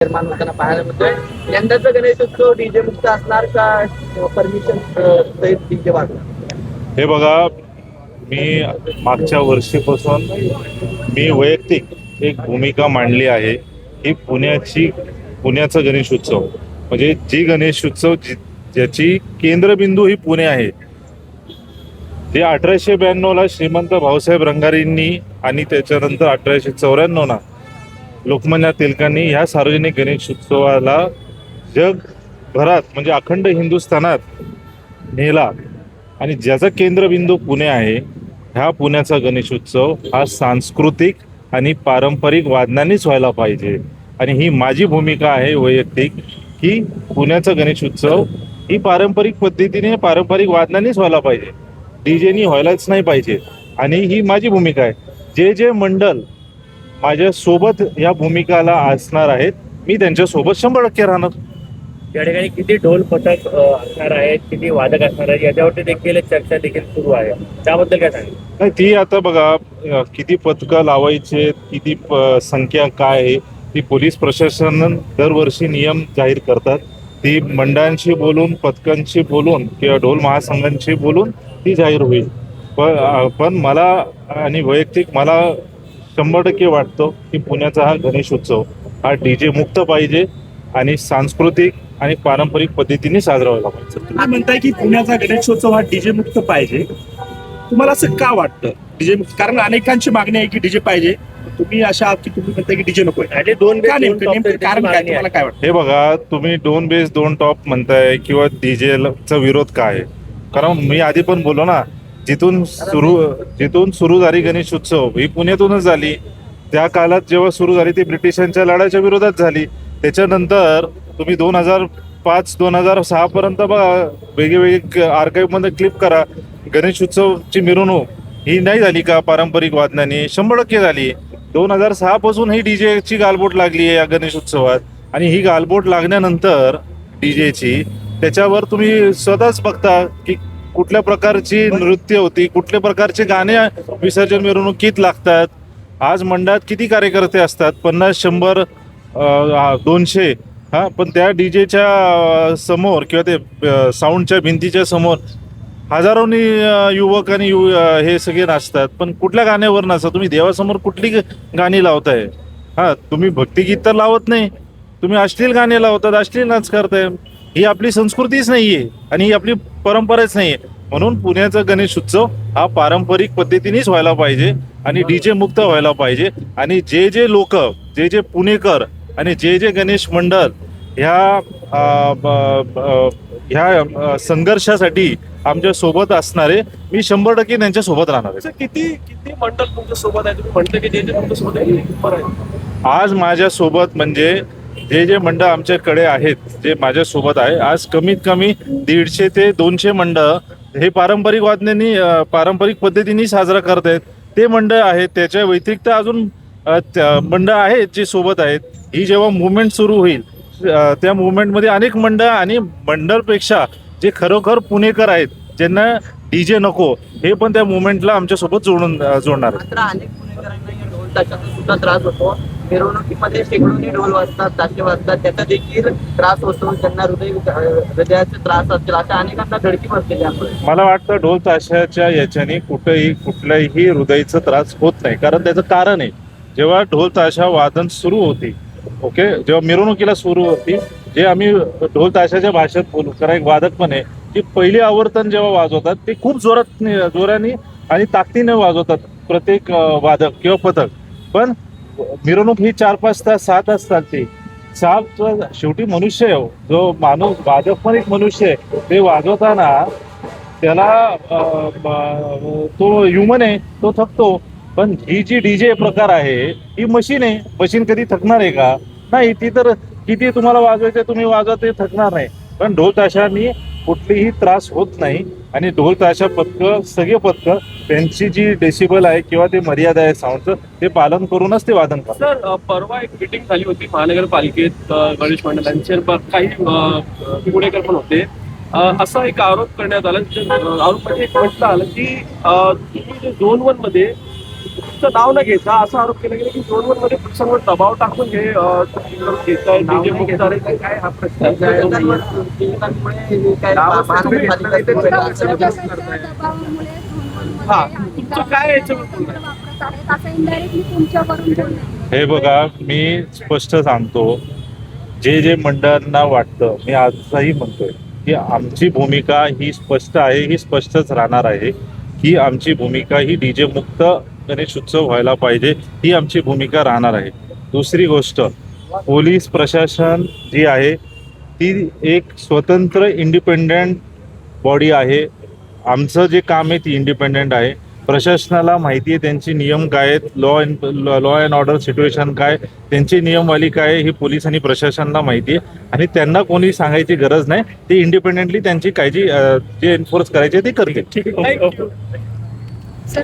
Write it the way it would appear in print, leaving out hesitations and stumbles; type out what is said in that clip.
निर्माण होताना पाहायला मिळतोय. यंदाचा गणेशोत्सव डीजे मुक्त असणार का परमिशन सहित डीजे वाजणार? हे बघा, मी मागच्या वर्षीपासून मी वैयक्तिक एक भूमिका मांडली आहे ही पुण्याचा गणेशोत्सव म्हणजे जी गणेशोत्सव ज्याची केंद्रबिंदू ही पुणे आहे. जे 1892ला श्रीमंत भाऊसाहेब रंगारींनी आणि त्याच्यानंतर 1894ला लोकमान्य टिळकांनी ह्या सार्वजनिक गणेशोत्सवाला जगभरात म्हणजे अखंड हिंदुस्थानात नेला आणि ज्याचा केंद्रबिंदू पुणे आहे. ह्या पुण्याचा गणेशोत्सव हा सांस्कृतिक आणि पारंपरिक वादनांनीच व्हायला पाहिजे आणि ही माझी भूमिका आहे वैयक्तिक की पुण्याचा गणेशोत्सव ही पारंपरिक पद्धतीने पारंपरिक वादनांनीच व्हायला पाहिजे, डीजेनी व्हायलाच नाही पाहिजे. आणि ही माझी भूमिका आहे. जे जे मंडळ माझ्या सोबत या भूमिकाला असणार आहेत मी त्यांच्या सोबत 100% राहणार. या ठिकाणी किती ढोल पथक असणार आहेत, किती वादक असणार आहेत याच्यावरती देखील चर्चा देखील सुरू आहे. त्याबद्दल काय सांगेल? नाही, ती आता बघा किती पथकं लावायचे, किती संख्या काय आहे ती पोलीस प्रशासन दरवर्षी नियम जाहीर करतात. ती मंडळांशी बोलून पथकांशी बोलून किंवा ढोल महासंघांशी बोलून ती जाहीर होईल. पण मला आणि वैयक्तिक मला 100% वाटतं की पुण्याचा हा गणेशोत्सव हा डीजे मुक्त पाहिजे आणि सांस्कृतिक आणि पारंपरिक पद्धतीने साजरा व्हायला पाहिजे. तुम्ही म्हणताय की पुण्याचा गणेशोत्सव हा डीजे मुक्त पाहिजे, तुम्हाला असं का वाटतं डीजे मुक्त? कारण अनेकांची मागणी आहे की डीजे पाहिजे, तुम्ही अशा आहात की तुम्ही म्हणताय की डीजे नको आहे. का नेमकं कारण काय, तुम्हाला काय वाटतं? हे बघा, तुम्ही 2 बेस 2 टॉप म्हणताय किंवा डीजेचा विरोध काय आहे? कारण मी आधी पण बोललो ना, जिथून सुरू झाली गणेशोत्सव ही पुण्यातूनच झाली. त्या काळात जेव्हा सुरू झाली ती ब्रिटिशांच्या लढ्याच्या विरोधात झाली. त्याच्यानंतर तुम्ही 2005-2006 पर्यंत बघा, वेगवेगळे आर्काईव्ह मध्ये क्लिप करा, गणेशोत्सवची मिरवणूक ही नाही झाली का पारंपरिक वादनाने? 100% झाली. 2006 पासून ही डीजेची गालबोट लागली आहे या गणेशोत्सवात आणि ही गालबोट लागल्यानंतर डीजेची त्याच्यावर तुम्ही स्वतःच बघता की कुठल्या प्रकारची नृत्य होती, कुठल्या प्रकारचे गाणे विसर्जन मिरवणुकीत लागतात. आज मंडळात किती कार्यकर्ते असतात? 50, 100, 200. हा, पण त्या डीजेच्या समोर किंवा ते साऊंडच्या भिंतीच्या समोर हजारोनी युवक आणि हे सगळे नाचतात. पण कुठल्या गाण्यावर नाचता तुम्ही? देवासमोर कुठली गाणी लावताय? हा, तुम्ही भक्तिगीत तर लावत नाही, तुम्ही अश्लील गाणे लावतात, अश्लील नाच करताय. ही आपली संस्कृतीच नाहीये आणि ही आपली परंपराच नाहीये. म्हणून पुण्याचा गणेशोत्सव हा पारंपरिक पद्धतीनेच व्हायला पाहिजे आणि डीजे मुक्त व्हायला पाहिजे. आणि जे जे लोक, जे पुणेकर आणि जे गणेश मंडळ ह्या संघर्षासाठी आमच्या सोबत असणारे, मी 100% त्यांच्या सोबत राहणार आहे. किती किती मंडळ तुमच्या सोबत आहे? तुम्ही म्हणता की जे तुमच्या सोबत आहे. आज माझ्या सोबत म्हणजे जे मंडळ आमच्याकडे आहेत, जे माझ्या सोबत आहे, आज कमीत कमी 150 ते 200 मंडळ हे पारंपरिक वादनांनी पारंपरिक पद्धतीने साजरा करत आहेत. ते मंडळ आहेत. त्याच्या व्यतिरिक्त अजून मंडळ आहेत जे सोबत आहेत. ही जेव्हा मुवमेंट सुरू होईल त्या मुवमेंटमध्ये अनेक मंडळ आणि मंडळपेक्षा जे खरोखर पुणेकर आहेत ज्यांना डीजे नको, हे पण त्या मुवमेंटला आमच्या सोबत जोडणार आहेत. मात्र अनेक पुणेकरांना या ढोल ताशाचा सुद्धा त्रास होतो. मिरवणुकीमध्ये शेकडोनी ढोल वाजतात, ताशे वाजतात, त्याचा देखील त्रास होतो. ज्यांना हृदयाचे त्रास असतील अशा अनेकांना धडकी बसलेली आहे. मला वाटतं ढोल ताशाच्या याच्याने कुठल्याही हृदयाचा त्रास होत नाही. कारण त्याचं कारण आहे, जेव्हा ढोल ताशा वादन सुरू होती, ओके, जेव्हा मिरवणुकीला सुरू होती, जे आम्ही ढोल ताशाच्या भाषेत बोलू, कारण एक वादक पण आहे की पहिली आवर्तन जेव्हा वाजवतात ते खूप जोराने आणि ताकदीने वाजवतात प्रत्येक वादक किंवा पथक. पण मिरवणूक ही 4-5 तास 6 तास चालते. शेवटी मनुष्य आहे, जो माणूस वादक पण एक मनुष्य आहे. ते वाजवताना त्याला तो ह्युमन आहे, तो थकतो. पण ही जी डीजे प्रकार आहे ही मशीन आहे. मशीन कधी थकणार आहे का? नाही. ती तर किती तुम्हाला वाजवायचे तुम्ही वाजवा, ते थकणार नाही. पण ढोल ताशांनी कुठलीही त्रास होत नाही. आणि ढोल ताशा पथकं, सगळे पथकं, त्यांची जी डेसिबल आहे किंवा ते मर्यादा आहे साऊंडचं, ते पालन करूनच ते वादन करतात. सर, परवा एक मिटिंग झाली होती महानगरपालिकेत गणेश मंडळांचे, काही पुणेकर पण होते. असा एक आरोप करण्यात आला. आरोप म्हणजे एक म्हटलं आलं की तुम्ही जे झोन 1 मध्ये पोलिसचं नाव न घेता असा आरोप केला गेला की ड्रोन मध्ये पोलिसांवर दबाव टाकून हे घेत आहे डीजे मुक्त आहे. काय हा प्रश्न पीडितांमुळे हे काय महानगरपालिका हा, तुमचं काय याच्याबद्दल असं इनडायरेक्टली तुमच्यावरून बोलणं. हे बघा, मी स्पष्ट सांगतो, जे जे मंडळांना वाटतं, मी आजही म्हणतोय की आमची भूमिका ही स्पष्ट आहे, ही स्पष्टच राहणार आहे की आमची भूमिका ही डीजे मुक्त गणेश उत्सव व्हायला पाहिजे, ही आमची भूमिका राहणार आहे. दुसरी गोष्ट, पोलीस प्रशासन जी आहे ती एक स्वतंत्र इंडिपेंडेंट बॉडी आहे. आमचं जे काम आहे ती इंडिपेंडेंट आहे. प्रशासनाला माहिती आहे त्यांचे नियम काय आहेत, लॉ अँड ऑर्डर सिच्युएशन काय, त्यांची नियमवाली काय आहे, ही पोलीस आणि प्रशासनाला माहिती आहे आणि त्यांना कोणी सांगायची गरज नाही. ते इंडिपेंडेंटली त्यांची काळजी जे एन्फोर्स करायचे ते करते. ठीक आहे. सर